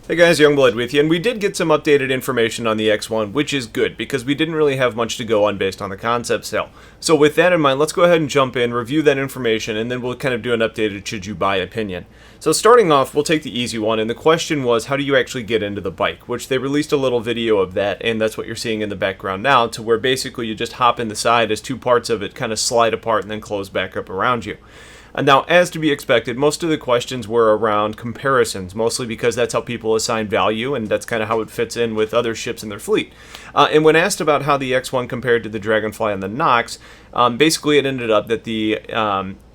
Hey guys, Youngblood with you, and we did get some updated information on the X1, which is good, because we didn't really have much to go on based on the concept sale. So with that in mind, let's go ahead and jump in, review that information, and then we'll kind of do an updated should you buy opinion. So starting off, we'll take the easy one, and the question was, how do you actually get into the bike? Which they released a little video of that, and that's what you're seeing in the background now, to where basically you just hop in the side as two parts of it kind of slide apart and then close back up around you. And now, as to be expected, most of the questions were around comparisons, mostly because that's how people assign value, and that's kind of how it fits in with other ships in their fleet. And when asked about how the X1 compared to the Dragonfly and the Nox, basically it ended up that the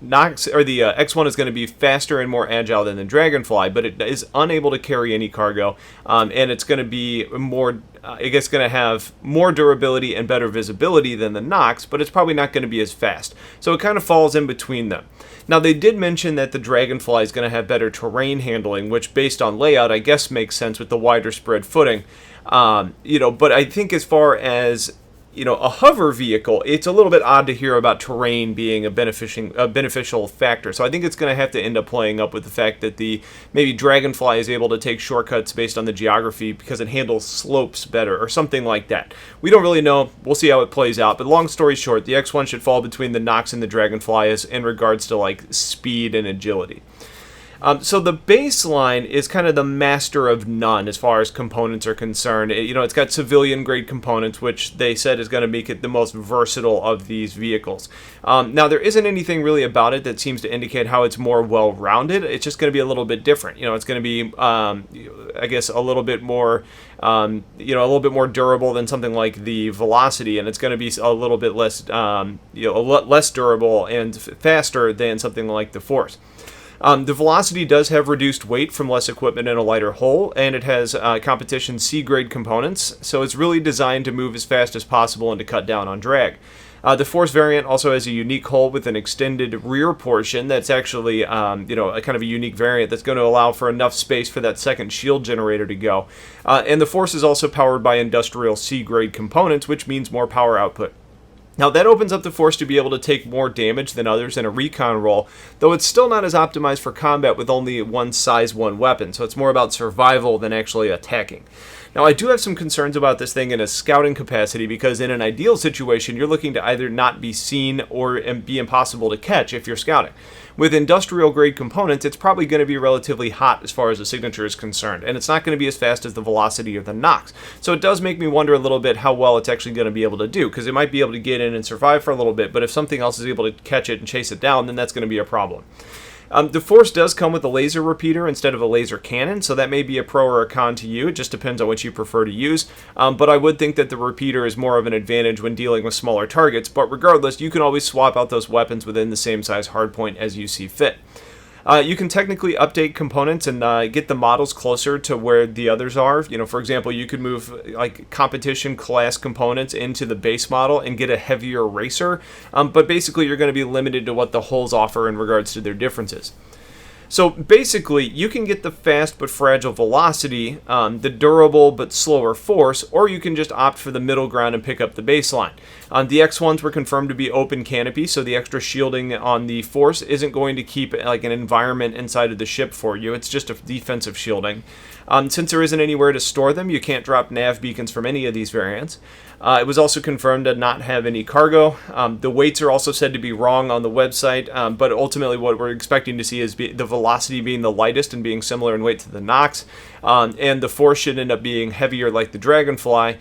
Nox or the X1 is going to be faster and more agile than the Dragonfly, but it is unable to carry any cargo, and it's going to be more. I guess going to have more durability and better visibility than the Nox, but it's probably not going to be as fast. So it kind of falls in between them. Now they did mention that the Dragonfly is going to have better terrain handling, which based on layout I guess makes sense with the wider spread footing. But I think as far as a hover vehicle, it's a little bit odd to hear about terrain being a beneficial factor. So I think it's going to have to end up playing up with the fact that the maybe Dragonfly is able to take shortcuts based on the geography because it handles slopes better or something like that. We don't really know. We'll see how it plays out. But long story short, the X1 should fall between the Nox and the Dragonfly as in regards to like speed and agility. So the baseline is kind of the master of none as far as components are concerned. It's got civilian-grade components, which they said is going to make it the most versatile of these vehicles. Now, there isn't anything really about it that seems to indicate how it's more well-rounded. It's just going to be a little bit different. It's going to be, I guess, a little bit more, a little bit more durable than something like the Velocity, and it's going to be a little bit less, less durable and faster than something like the Force. The Velocity does have reduced weight from less equipment and a lighter hull, and it has competition C-grade components, so it's really designed to move as fast as possible and to cut down on drag. The Force variant also has a unique hull with an extended rear portion that's actually, a kind of a unique variant that's going to allow for enough space for that second shield generator to go. And the Force is also powered by industrial C-grade components, which means more power output. Now that opens up the Force to be able to take more damage than others in a recon role, though it's still not as optimized for combat with only one size 1 weapon, so it's more about survival than actually attacking. Now I do have some concerns about this thing in a scouting capacity because in an ideal situation you're looking to either not be seen or be impossible to catch if you're scouting. With industrial grade components, it's probably going to be relatively hot as far as the signature is concerned, and it's not going to be as fast as the Velocity or the Nox. So it does make me wonder a little bit how well it's actually going to be able to do, because it might be able to get in and survive for a little bit, but if something else is able to catch it and chase it down, then that's going to be a problem. The Force does come with a laser repeater instead of a laser cannon, so that may be a pro or a con to you. It just depends on what you prefer to use. But I would think that the repeater is more of an advantage when dealing with smaller targets. But regardless, you can always swap out those weapons within the same size hardpoint as you see fit. You can technically update components and get the models closer to where the others are. For example, you could move like competition class components into the base model and get a heavier racer, but basically you're going to be limited to what the hulls offer in regards to their differences. So basically, you can get the fast but fragile Velocity, the durable but slower Force, or you can just opt for the middle ground and pick up the baseline. The X1s were confirmed to be open canopy, so the extra shielding on the Force isn't going to keep like an environment inside of the ship for you. It's just a defensive shielding. Since there isn't anywhere to store them, you can't drop nav beacons from any of these variants. It was also confirmed to not have any cargo. The weights are also said to be wrong on the website, but ultimately what we're expecting to see is the Velocity being the lightest and being similar in weight to the Nox, and the Force should end up being heavier like the Dragonfly,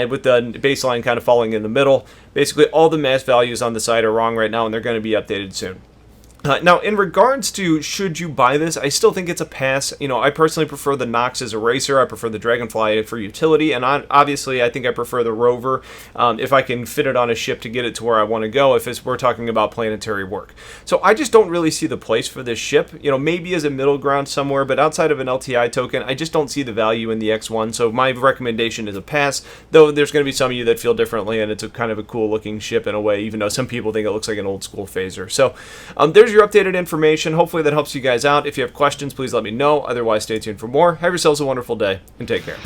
with the baseline kind of falling in the middle. Basically, all the mass values on the site are wrong right now, and they're going to be updated soon. Now, in regards to should you buy this, I still think it's a pass. I personally prefer the Nox as a racer. I prefer the Dragonfly for utility, and obviously I think I prefer the Rover if I can fit it on a ship to get it to where I want to go if we're talking about planetary work. So I just don't really see the place for this ship. Maybe as a middle ground somewhere, but outside of an LTI token, I just don't see the value in the X1, so my recommendation is a pass, though there's going to be some of you that feel differently, and it's a kind of a cool looking ship in a way, even though some people think it looks like an old school phaser. So there's your updated information. Hopefully that helps you guys out. If you have questions, please let me know. Otherwise, stay tuned for more. Have yourselves a wonderful day, and take care.